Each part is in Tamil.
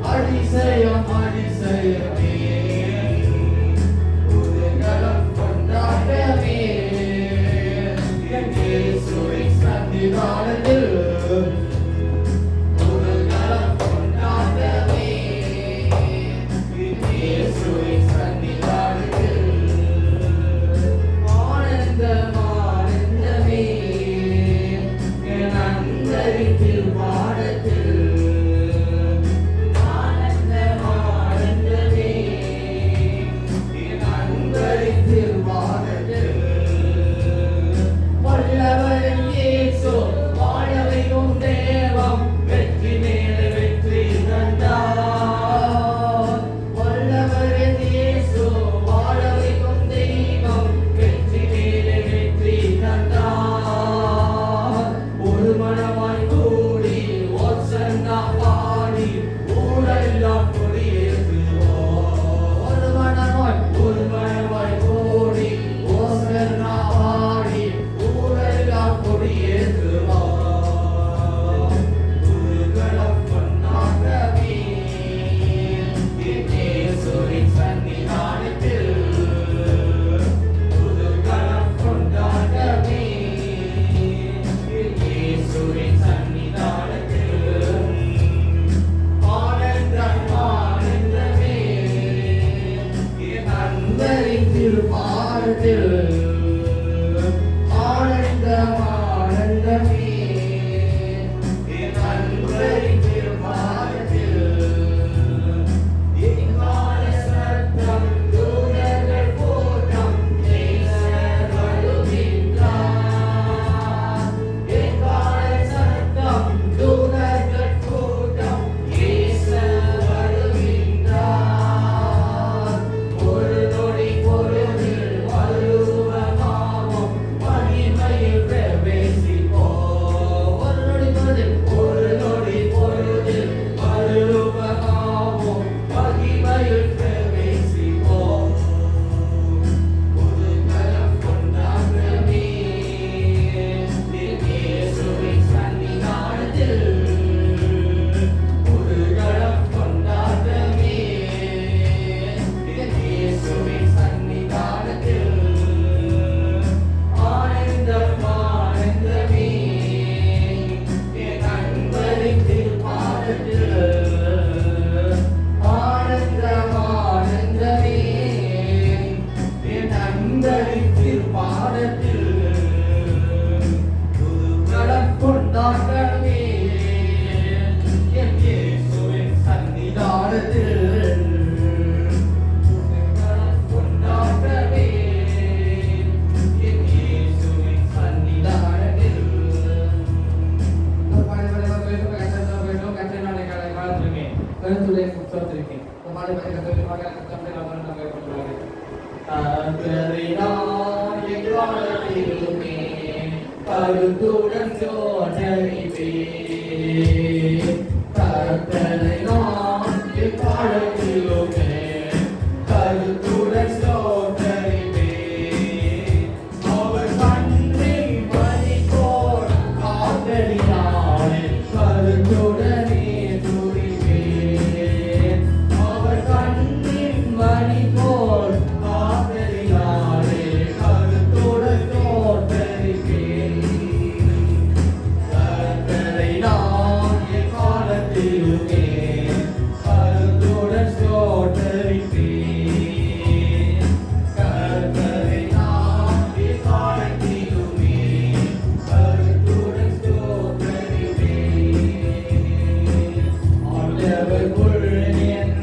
அதிசயம் அதிசயமே உலகம் கொண்ட கருத்துடன் சோதரிப்பே கர்த்தரை நான் எக்காலத்திலுமே கருத்துடன் சோதரிப்பே அவர் கண்ணின் மணி போல் காதலினாலே கருத்துடனே துரிப்பே அவர் கண்ணின் மணி போல் காதலினாலே கருத்துடன் சோதரிப்பே கர்த்தரை நான் எக்காலத்திலுமே கருத்துடன் சோதரிப்பே கர்த்தரை நான் எக்காலத்திலுமே கருத்துடன் சோதரிப்பே ஆண்டவருக்குள் என்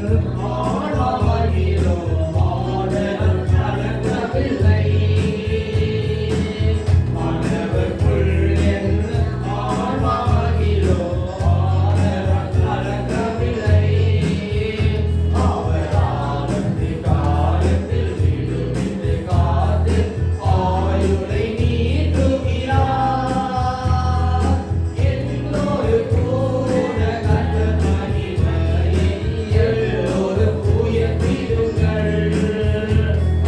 ஆழ்வாயிலோ ஆடல் கலங்கவில்லை ஆண்டவருக்குள் என் ஆழ்வாயிலோ ஆடல் கலங்கவில்லை அவர் ஆபத்து காலத்தில் விடுவித்து காத்து ஆயுளை நீட்டுகிறார் எல்லோரு கூட கட்ட மகிமையை எல்லோரும் உயர்த்திடுங்கள்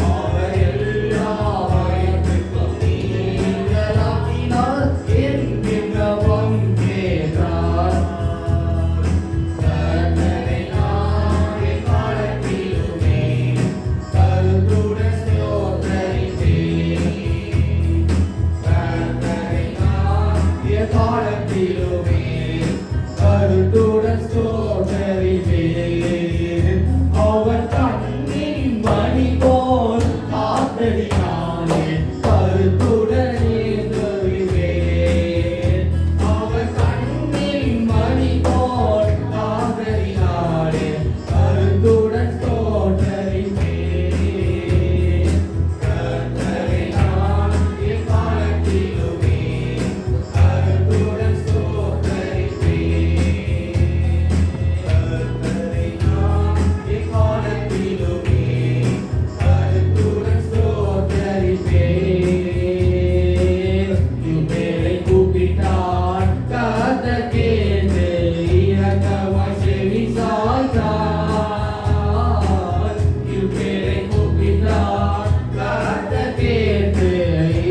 அவர் எல்லா பயத்துக்கும் நீங்களாக்கினார் என்கின்றவன் கேட்டார் கர்த்தரை நான் எக்காலத்திலுமே கருத்துடன் சோதரிப்பேன் கர்த்தரை நான் எக்காலத்திலுமே கருத்துடன் சோதரிப்பேன் அவர் கண்ணின் மணி போல் காத்தடினாலே கருத்துடனே தருவேன் அவர் கண்ணின் மணி போல் காத்தடினாலே கருத்துடன் சோதரிப்பேன் கர்த்தரை நான் எக்காலத்திலுமே கருத்துடன் சோதரிப்பேன் கர்த்தரை நான் எக்காலத்திலுமே கருத்துடன் சோதரிப்பேன் இம்மேலை கூப்பிட்டார் கர்த்தர் கேட்டு இரக்கமாய் செவி சாய்த்தார் இம்மேலை கூப்பிட்டார் கர்த்தர் கேட்டு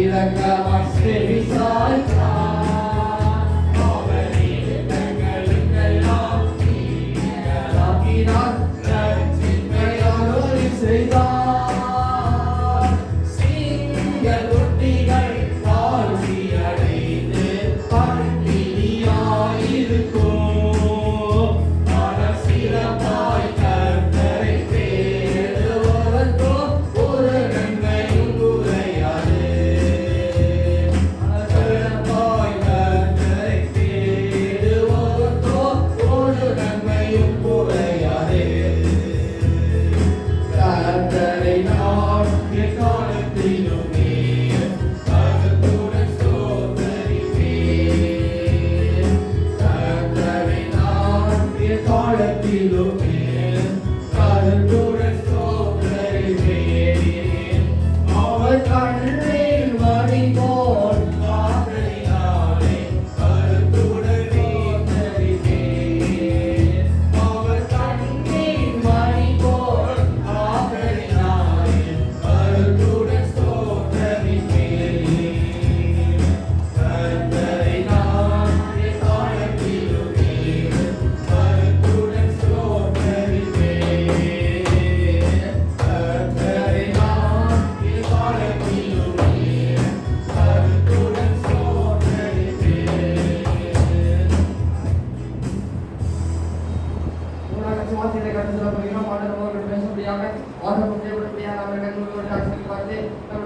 இரக்கமாய் செவி சாய்த்தார் அவரே தங்களுக்கெல்லாம் நீங்களாக்கினார் நற்சிந்தையானோரை செய்தார் சிங்க தொட்டிகள் தாழ்ச்சி அடைந்து பட்டினியாயிருக்கும் ஆனால் சிறப்பாய் கர்த்தரை தேடுவோர்க்கோ ஒரு நன்மையும் குறையாது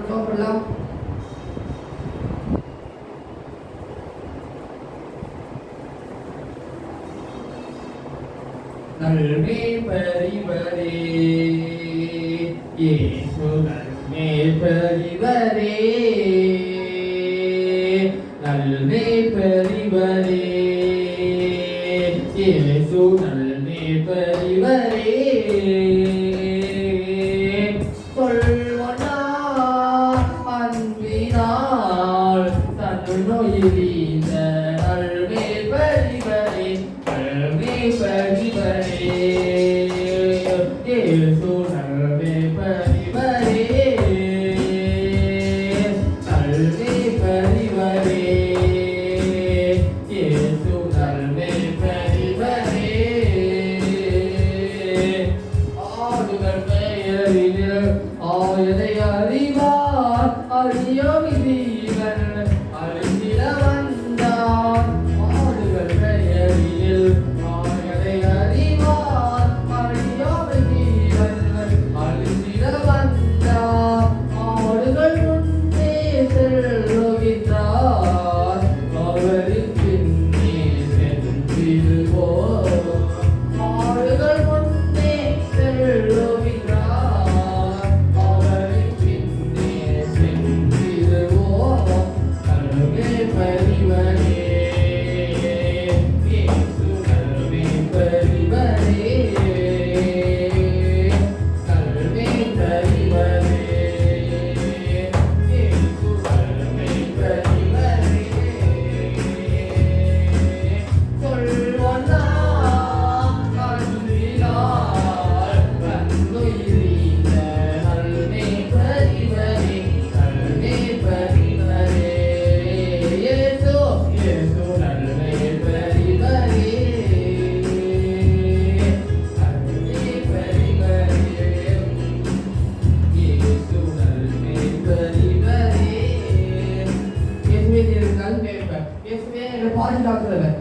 ஜோப்படலாம். நல்மே பரிவரே இயேசு நல்மே பரிவரே நல்மே பரிவரே இயேசு நல்மே பரிவரே சொல்வனா அன்பினால் தன்னுயிரின நல்மே பரிவரே நல்மே பரிவரே இயேசு நல்மே பரிவரே நல்மே பரிவரே இயேசு நல்மே பரிவரே ஆடுகள் பெயரில் ஆயதை அறிவார் அறியோவி ஜீவன் அறிந்திட வந்தார் ஆடுகள் பெயரில் ஆயதை அறிவார் அறியோவி ஜீவன் அறிந்திட வந்தார் ஆடுகள் முன்னே செல்லுகின்றார் அவரின் பின்னே சென்றிடுவோம் ஆடுகள் முன்னே செல்லுகின்றார் அவரின் பின்னே சென்றிடுவோம் நல்மே பரிவரே இயேசு நல்மே பரிவரே நல்மே பரிவரே இயேசு நல்மே பரிவரே சொல்வனா அன்பினால் தன்னுயிரின நல்மே பரிவரே நல்மே பரிவரே இயேசு இயேசு நல்மே பரிவரே நல்மே பரிவரே இயேசு நல்மே பரிவரே இயேசுவே நீர் நல்மே இயேசுவே எங்களை பாதுகாக்கிறவர்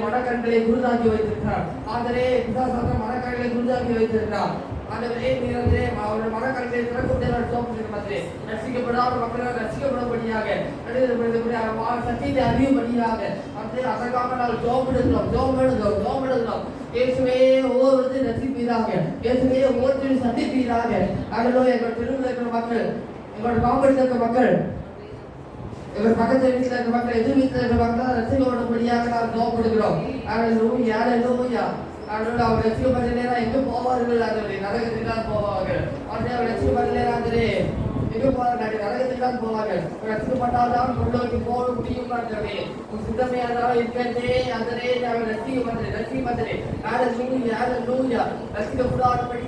மனக்கண்களை குருதாக்கி வைத்திருக்கிறார். ஆதரே மனக்கண்களை குருதாக்கி வைத்திருக்கிறார். ஆண்டவரே நீர் அவருடைய மனக்கண்களை திறக்கக்கூடியவர் சோப்பதிலே ரசிக்கப்படாத மக்களால் ரசிக்கப்படபடியாக சத்தியத்தை அறியும்படியாக அதற்காக நாங்கள் ஜோமிடுகிறோம். இயேசுவே ஒவ்வொருவரையும் ரசிப்பீராக. இயேசுவே ஒவ்வொருத்தரையும் சந்திப்பீராக. ஆண்டவரே எங்கள் தெருவில் இருக்கிற மக்கள், எங்களோட காம்படியில் இருக்கிற மக்கள், எங்கள் பக்கத்து வீட்டில் இருக்கிற மக்கள், எதிர் வீட்டில் இருக்கிற மக்கள் ரசிக்கப்படபடியாக நாங்கள் ஜோமிடுகிறோம். அவர் ரசிக்கப்படலைனா எங்க போவார்கள்? நரகத்துக்கு தான் போவார்கள். அவர் ரசிக்கப்படலைனா எங்க போவார்கள்? நரகத்துக்கு தான் போவார்கள். ரசிக்கப்பட்டால்தான் கொள்ளோக்கு போக முடியும். சித்தமையானாலும் இருக்கிறதே அதனே அவர் ரசிக்கப்பட்டே ரசிக்கப்படாதபடி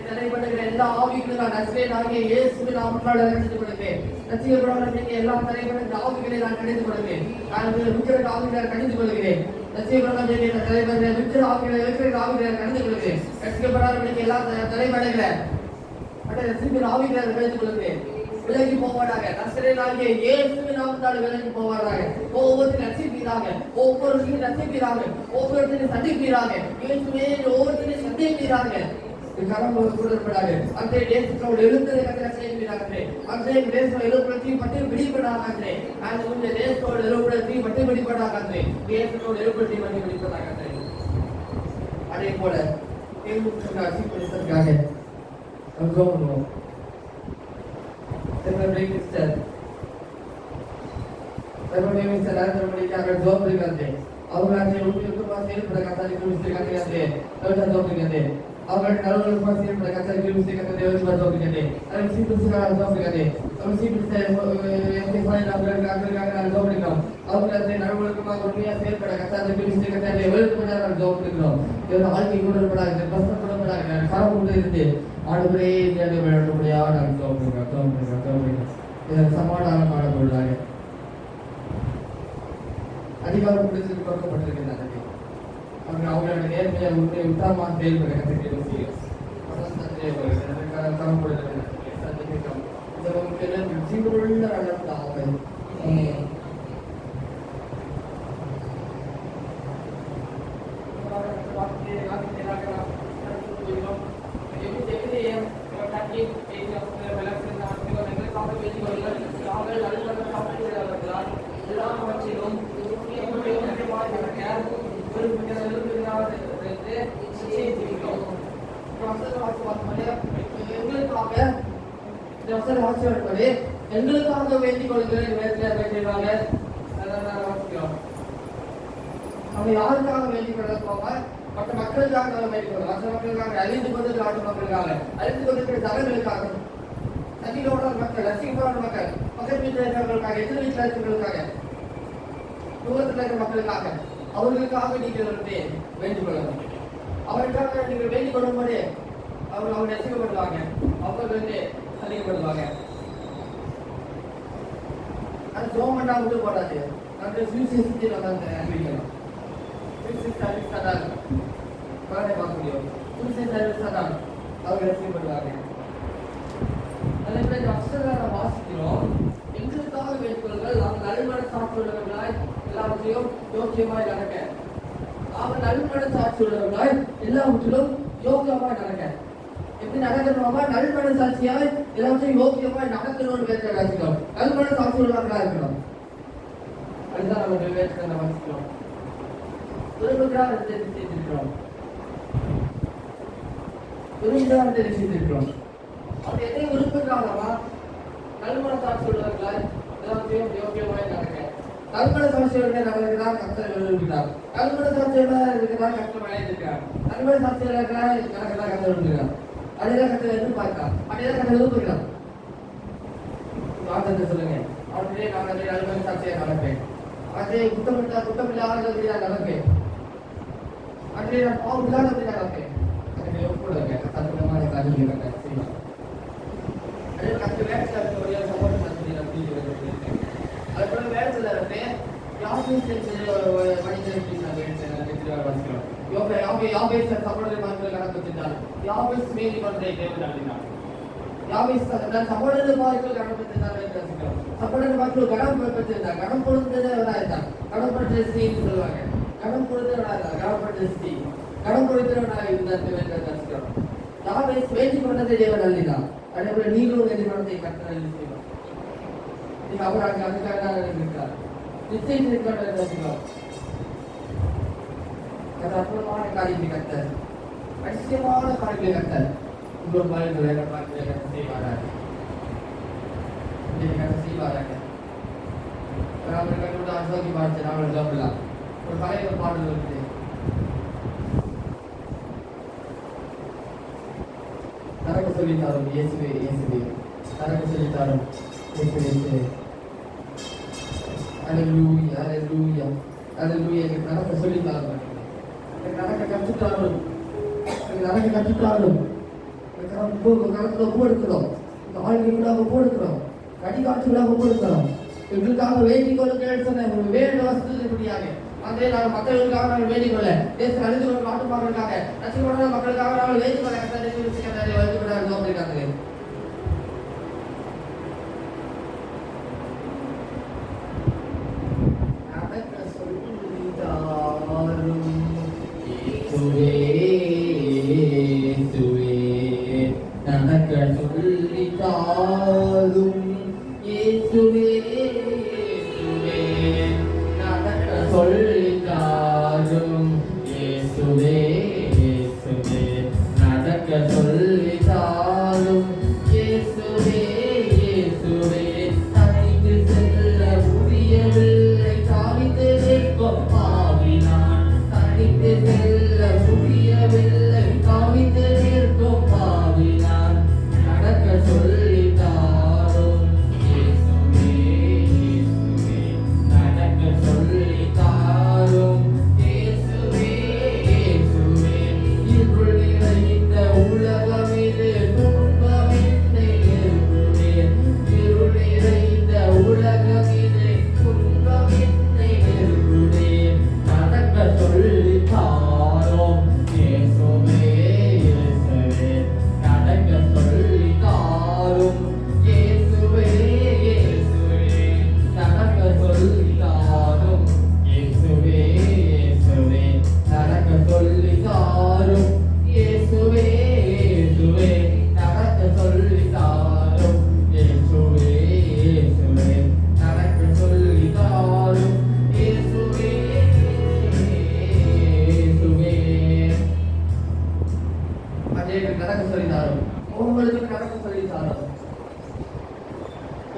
தலைப்படுகிற எல்லா ஆவிகளும் நான் நசிரேனாகிய இயேசுவின் நாமத்தால் கடிந்து கொடுப்பேன். ரசிக்கப்படாத எல்லா தலைப்படுகிற ஆவிகளை நான் கடிந்து கொடுப்பேன். நான் விக்கிர ஆவிகளை கடிந்து கொள்கிறேன். ரசிக்கப்படாத தலைவர்களை விக்கிர ஆவிகளை கடிந்து கொள்கிறேன். ரசிக்கப்படாதபடிக்கு எல்லா தலைவர்களை ரசிக்கிற ஆவிகளை கடிந்து கொள்கிறேன். விலகி போவாடாக. நசரேயனாகிய இயேசுவின் நாமத்தால் விலகி போவாடாக. ஒவ்வொருத்தரையும் ரசிப்பீராக. ஒவ்வொருத்தரையும் ரசிப்பீராக. ஒவ்வொருத்தரையும் சந்திப்பீராக. இயேசுவே ஒவ்வொருத்தரையும் சந்திப்பீராக. கரம் கொடுப்பதாக. அந்த தேசத்தோடு எழுந்ததை கத்திர செய்வீராக. அந்த தேசத்தோடு எழுப்புறதை பற்றி விடிப்படாக. அந்த முன்னே தேசத்தோடு எழுப்புறதை பற்றி விடிப்படாக. தேசத்தோடு எழுப்புறதை பற்றி விடிப்பதாக. அதே போல ரசிப்பதற்காக பண்ணுவோம். அவர்கள் நலவுகள் பாசியம் பிரகாச கிருபை கத்த தேவன் பரலோகத்திலே அவர் சீட்டுசுகார ஜோபிகதே அவர் சீட்டுசே எம்எஃப்ஐ அவர்கள் ஜோபிக்கிறோம் அவர்கள் நலவுகளுக்கு உண்மையா செயல்பட கத்த கிருபை கத்த தேவன் பரலோகத்திலே ஜோபிக்கிறோம் இவர் வாழ்க்கை கூடப்படாத பஸ்தப்படாத கரம் கொண்டு இருந்து ஆடுபரே தேவனை வேண்டும்படியா நான் ஜோபிக்கிறோம் இதன் சமாதானம் காணப்படுவதாக அதிகாரம் பிடித்து கொடுக்கப்பட்டிருக்கிறார்கள். அவங்களோட நேர்மையை உண்மை உத்தரமாக செயல்பட கற்றுக்கிறோம். ஜீவனுள்ள நல்ல பிதாவே. ஆமென். எங்களுக்காக வேண்டிக் கொள்கிறேன். அவங்க யாருக்காக வேண்டிக் கொள்ள போவாங்க? மற்ற மக்களுக்காக வேண்டிக் கொள்ளும். மற்ற மக்களுக்காக அழிந்து கொண்டு நாட்டு மக்களுக்காக, அழிந்து கொண்டிருக்கிற ஜனங்களுக்காக, தண்ணீரோட மக்கள், ரசிக்கப்படாத மக்கள், பக்கத்து வீட்டில் இருக்கிறவர்களுக்காக, எதிர் வீட்டில் இருக்கிறவர்களுக்காக, தூரத்தில் இருக்கிற மக்களுக்காக, அவர்களுக்காக நீங்கள் வந்து வேண்டிக் கொள்ளணும். அவர்களுக்காக நீங்கள் வேண்டிக் கொள்ளும்போது அவங்க ரசிக்கப்படுவாங்க, அவங்க வந்து சந்திக்கப்படுவாங்க. அது கவர்மெண்டா விட்டு போடாது. நம்ம சுவிசேஷத்தை நம்ம அறிவிக்கணும். சுவிசேஷ சர்வீஸ் தான் பலனை பார்க்க முடியும். சுவிசேஷ சர்வீஸ் தான் அவங்க ரசிக்கப்படுவாங்க. அதே மாதிரி அக்ஷராக வாசிக்கிறோம். எங்களுக்காக வேண்டுகோள்கள் நாம் நல்மன சாட்சியுள்ளவர்களாய் எல்லாவற்றையும் யோக்கியமாய் நடக்க. அவர் நல்மன சாட்சியுள்ளவர்களாய் எல்லாவற்றிலும் யோக்கியமாய் நடக்க. எப்படி நடக்கணுமா? நல்மன சாட்சியாய் எல்லாவற்றையும் யோக்கியமாய் நடக்கணும்னு பேச வாசிக்கிறோம். நல்மன சாட்சியுள்ளவர்களா இருக்கணும். அதுதான் நம்ம வேதத்தை நம்ம வாசிக்கிறோம். துரும்புகிறார் தெரிவித்திருக்கிறோம். துரும்புகிறார் தெரிவித்திருக்கிறோம். அப்படி எதை விரும்புகிறாரா? நல்மன சாட்சியுள்ளவர்களாய் எல்லாவற்றையும் யோக்கியமாய் நடக்க. நல்மன சாட்சியுடன் நடக்கிறார் கர்த்தர் விரும்புகிறார். நல்மன சாட்சியுடன் இருக்கிறார் கர்த்தர் அழைத்திருக்கிறார். நல்மன சாட்சியுடன் நடக்கிறார் கர்த்தர் விரும்புகிறார். அடையாள கர்த்தர் எதிர்பார்க்கிறார். அடையாள கர்த்தர் விரும்புகிறார். வார்த்தை சொல்லுங்க. அவர்களே நான் அதை நல்மன சாட்சியை நடப்பேன். அதை குற்றமில்லாதபடி நான் நடப்பேன். அதை நான் பாவம் இல்லாதபடி நான் நடப்பேன். அதை ஒப்புடுங்க. சத்தமான காரியங்களை செய்வார். அது கற்று வேலையில் ஒரு சமூகம் அதுபோல வேதத்தில் இருந்து யாபேஸ் சகோதரி மக்கள் நடப்பதினார் யாபேஸ் மேரி ஒன்றை தேவன் அளினார். யாபேஸ் சகோதர மக்கள் கணப்பத்தினார் சகோதர மக்கள் கணம் பெற்றிருந்தார். கணம் கொடுத்தவராயிருந்தார். கடம்பட்ட ஸ்ரீன்னு சொல்லுவாங்க. கணம் கொடுத்தவராயிருந்தார். கடம்பட்ட ஸ்ரீ கணம் கொடுத்தவராக இருந்தார். யாபேஸ் வேண்டிக் கொண்டதை தேவன் அளினார். அதே போல நீங்களும் எதிர்காலத்தை கர்த்தர் செய்வார். அவர் அங்கு அதுக்காக இருக்கிறார். நிச்சயம் இருக்கிறார். அது அற்புதமான காரியத்தை கர்த்தர், அதிசயமான காரியங்களை கர்த்தர் உங்கள் வாழ்க்கையில செய்வாராக. செய்வாராக. அவர்கள் அசோகி பாட்டு நாவல் சொல்லலாம். ஒரு பழைய பாடல் இருக்குது. தரக்கு சொல்லித்தாரும் இயேசுவே இயேசுவே தரக்கு சொல்லித்தாரும் இயேசுவே. அல்லேலூயா அல்லேலூயா அல்லேலூயா. எனக்கு நடக்க சொல்லித்தாரும். எனக்கு நடக்க கற்றுத்தாரும். எனக்கு நடக்க கற்றுத்தாரும். கருத்துல ஒப்பு எடுக்கிறோம். இந்த வாழ்க்கைக்குள்ளாக ஒப்பு எடுக்கிறோம். கடிகாட்சிகளாக ஒப்பு எடுக்கிறோம். எங்களுக்காக வேண்டிக் கொள்ளுங்கள் சொன்ன வேண்ட வசதியாக அதே நாங்கள் மக்களுக்காக நாங்கள் வேண்டிக் கொள்ள தேச அழிந்து கொள்ள நாட்டு மக்களுக்காக நச்சுக்கொண்ட மக்களுக்காக நாங்கள் வேண்டிக் கொள்ள அப்படிங்கிறாங்க. நடக்க சொல்லி தாரும்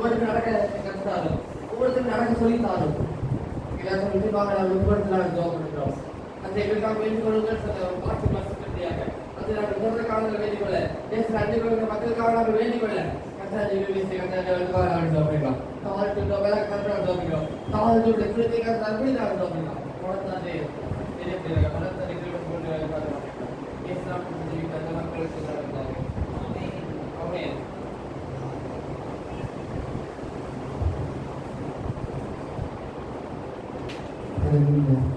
ஒவ்வொருத்தரும் நடக்க கற்றுத்தாரும் ஒவ்வொருத்தரும் நடக்க சொல்லித்தாரும் எல்லாரும் விட்டுவாங்க நாங்கள் ஒவ்வொருத்தரும் நாங்கள் ஜோம் பண்ணுறோம் அந்த எங்களுக்காக வேண்டிக் கொள்ளுங்கள் பாட்டு வசதியாக அது நாங்கள் தொடர்ந்த காலத்தில் வேண்டிக் கொள்ள பேசுகிற அஞ்சு கொள்கிற மக்களுக்காக நாங்கள் வேண்டிக் கொள்ள கத்தாஜி கத்தாஜ் நாங்கள் ஜோம் பண்ணிக்கலாம் தாழ்த்து வேலை கற்று ஜோம் பண்ணிக்கிறோம் தாழ்த்து குழந்தை கற்பி நாங்கள் ஜோம் பண்ணிக்கலாம் குழந்தை குழந்தை கொண்டு பேசலாம் மக்களுக்கு Amen. Hallelujah.